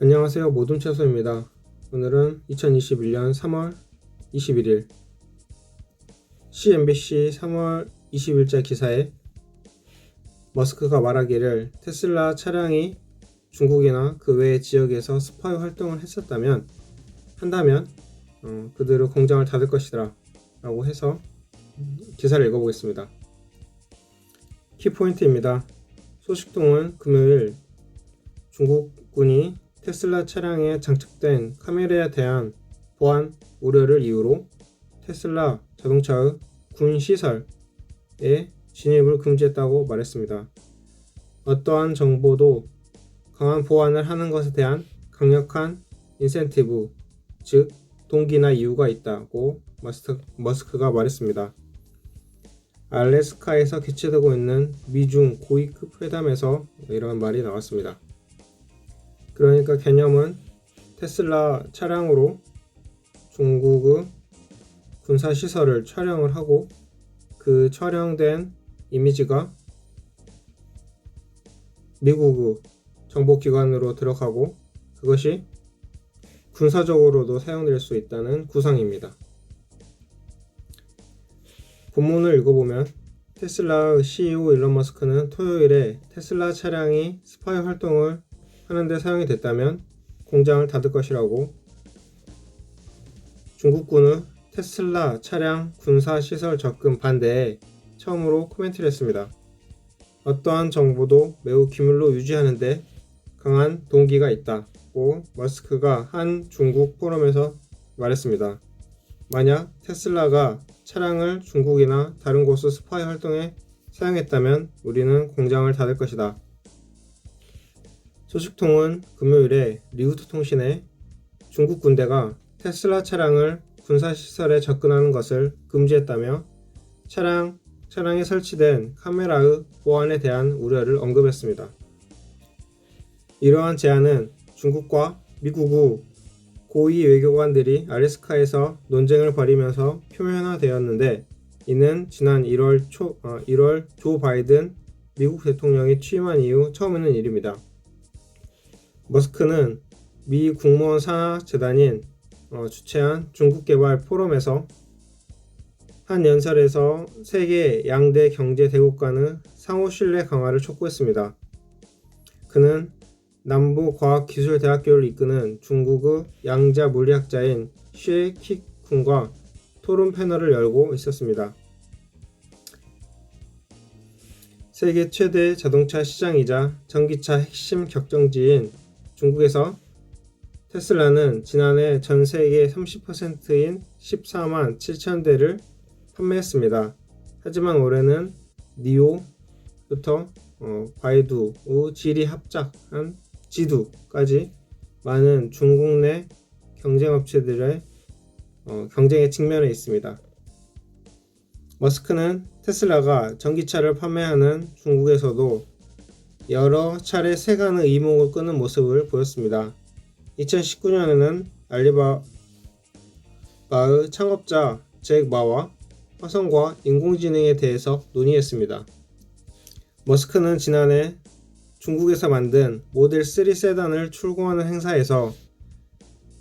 안녕하세요. 모둠채소입니다. 오늘은 2021년 3월 21일 CNBC 3월 20일자 기사에 머스크가 말하기를 테슬라 차량이 중국이나 그 외의 지역에서 스파이 활동을 한다면 그들은 공장을 닫을 것이다 라고 해서 기사를 읽어보겠습니다. 키포인트입니다. 소식통은 금요일 중국군이 테슬라 차량에 장착된 카메라에 대한 보안 우려를 이유로 테슬라 자동차의 군 시설에 진입을 금지했다고 말했습니다. 어떠한 정보도 강한 보안을 하는 것에 대한 강력한 인센티브, 즉 동기나 이유가 있다고 머스크가 말했습니다. 알래스카에서 개최되고 있는 미중 고위급 회담에서 이런 말이 나왔습니다. 그러니까 개념은 테슬라 차량으로 중국의 군사시설을 촬영을 하고 그 촬영된 이미지가 미국의 정보기관으로 들어가고 그것이 군사적으로도 사용될 수 있다는 구상입니다. 본문을 읽어보면 테슬라의 CEO 일론 머스크는 토요일에 테슬라 차량이 스파이 활동을 하는데 사용이 됐다면 공장을 닫을 것이라고 중국군의 테슬라 차량 군사시설 접근 반대에 처음으로 코멘트를 했습니다. 어떠한 정보도 매우 기밀로 유지하는데 강한 동기가 있다고 머스크가 한 중국 포럼에서 말했습니다. 만약 테슬라가 차량을 중국이나 다른 곳의 스파이 활동에 사용했다면 우리는 공장을 닫을 것이다. 소식통은 금요일에 리우트 통신에 중국 군대가 테슬라 차량을 군사시설에 접근하는 것을 금지했다며 차량에 설치된 카메라의 보안에 대한 우려를 언급했습니다. 이러한 제안은 중국과 미국의 고위 외교관들이 알래스카에서 논쟁을 벌이면서 표면화되었는데 이는 지난 1월 조 바이든 미국 대통령이 취임한 이후 처음 있는 일입니다. 머스크는 미 국무원 산하 재단인 주최한 중국 개발 포럼에서 한 연설에서 세계 양대 경제 대국 간의 상호 신뢰 강화를 촉구했습니다. 그는 남부과학기술대학교를 이끄는 중국의 양자 물리학자인 쉐이킥군과 토론 패널을 열고 있었습니다. 세계 최대 자동차 시장이자 전기차 핵심 격정지인 중국에서 테슬라는 지난해 전 세계 30%인 14만 7천 대를 판매했습니다. 하지만 올해는 니오부터 바이두의 질이 합작한 지두까지 많은 중국 내 경쟁업체들의 경쟁에 직면해 있습니다. 머스크는 테슬라가 전기차를 판매하는 중국에서도 여러 차례 세간의 이목을 끄는 모습을 보였습니다. 2019년에는 알리바바의 창업자 잭 마와 화성과 인공지능에 대해서 논의했습니다. 머스크는 지난해 중국에서 만든 모델 3 세단을 출고하는 행사에서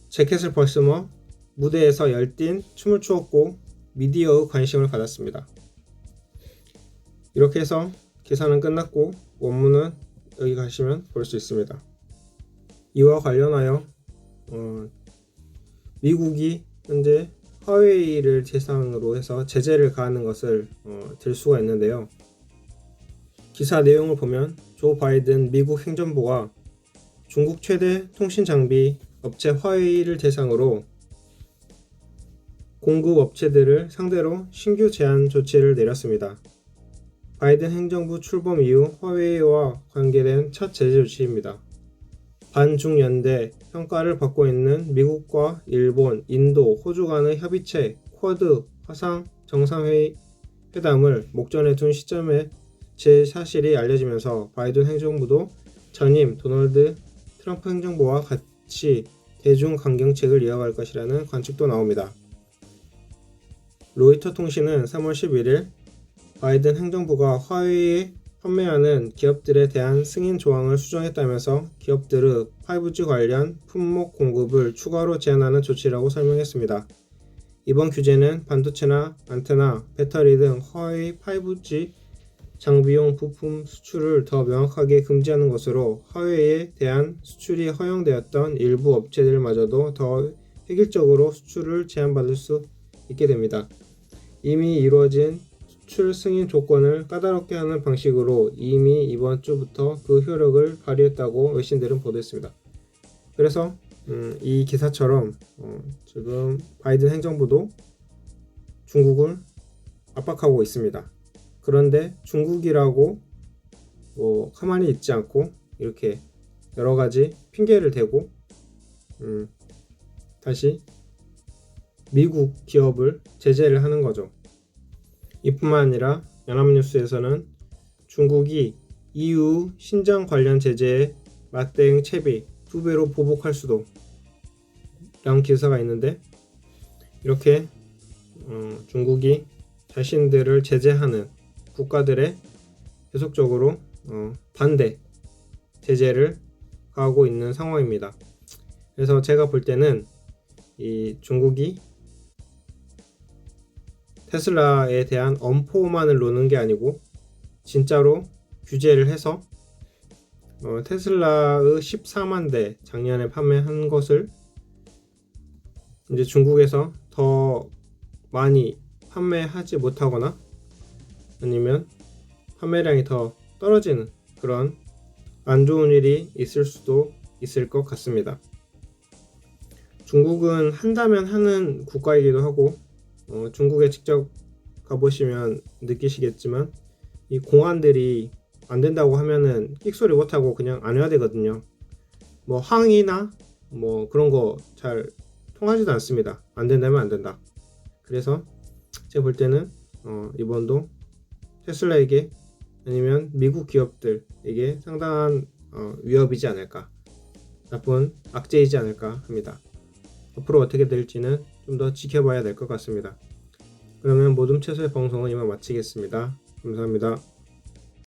재킷을 벗으며 무대에서 열띤 춤을 추었고 미디어의 관심을 받았습니다. 이렇게 해서 기사는 끝났고 원문은 여기 가시면 볼 수 있습니다. 이와 관련하여 미국이 현재 화웨이를 대상으로 해서 제재를 가하는 것을 들 수가 있는데요. 기사 내용을 보면 조 바이든 미국 행정부가 중국 최대 통신 장비 업체 화웨이를 대상으로 공급 업체들을 상대로 신규 제한 조치를 내렸습니다. 바이든 행정부 출범 이후 화웨이와 관계된 첫 제재 조치입니다. 반중연대 평가를 받고 있는 미국과 일본, 인도, 호주 간의 협의체 쿼드 화상 정상회담을 목전에 둔 시점에 제 사실이 알려지면서 바이든 행정부도 전임 도널드 트럼프 행정부와 같이 대중 강경책을 이어갈 것이라는 관측도 나옵니다. 로이터 통신은 3월 11일 바이든 행정부가 화웨이의 판매하는 기업들에 대한 승인 조항을 수정했다면서 기업들의 5G 관련 품목 공급을 추가로 제한하는 조치라고 설명했습니다. 이번 규제는 반도체나 안테나, 배터리 등 허위 5G 장비용 부품 수출을 더 명확하게 금지하는 것으로 화웨이에 대한 수출이 허용되었던 일부 업체들마저도 더 획일적으로 수출을 제한받을 수 있게 됩니다. 이미 이루어진 수출 승인 조건을 까다롭게 하는 방식으로 이미 이번 주부터 그 효력을 발휘했다고 외신들은 보도했습니다. 그래서 이 기사처럼 지금 바이든 행정부도 중국을 압박하고 있습니다. 그런데 중국이라고 가만히 있지 않고 이렇게 여러 가지 핑계를 대고 다시 미국 기업을 제재를 하는 거죠. 이뿐만 아니라 연합뉴스에서는 중국이 EU 신장 관련 제재에 맞대응 채비 2배로 보복할 수도 라는 기사가 있는데, 이렇게 중국이 자신들을 제재하는 국가들에 계속적으로 반대 제재를 가하고 있는 상황입니다. 그래서 제가 볼 때는 이 중국이 테슬라에 대한 엄포만을 놓는 게 아니고 진짜로 규제를 해서 테슬라의 14만 대 작년에 판매한 것을 이제 중국에서 더 많이 판매하지 못하거나 아니면 판매량이 더 떨어지는 그런 안 좋은 일이 있을 수도 있을 것 같습니다. 중국은 한다면 하는 국가이기도 하고 중국에 직접 가보시면 느끼시겠지만 이 공안들이 안 된다고 하면은 끽소리 못하고 그냥 안 해야 되거든요. 뭐 항의나 뭐 그런 거 잘 통하지도 않습니다. 안 된다면 안 된다. 그래서 제가 볼 때는 이번도 테슬라에게 아니면 미국 기업들에게 상당한 위협이지 않을까, 나쁜 악재이지 않을까 합니다. 앞으로 어떻게 될지는 좀 더 지켜봐야 될 것 같습니다. 그러면 모둠 채소의 방송은 이만 마치겠습니다. 감사합니다.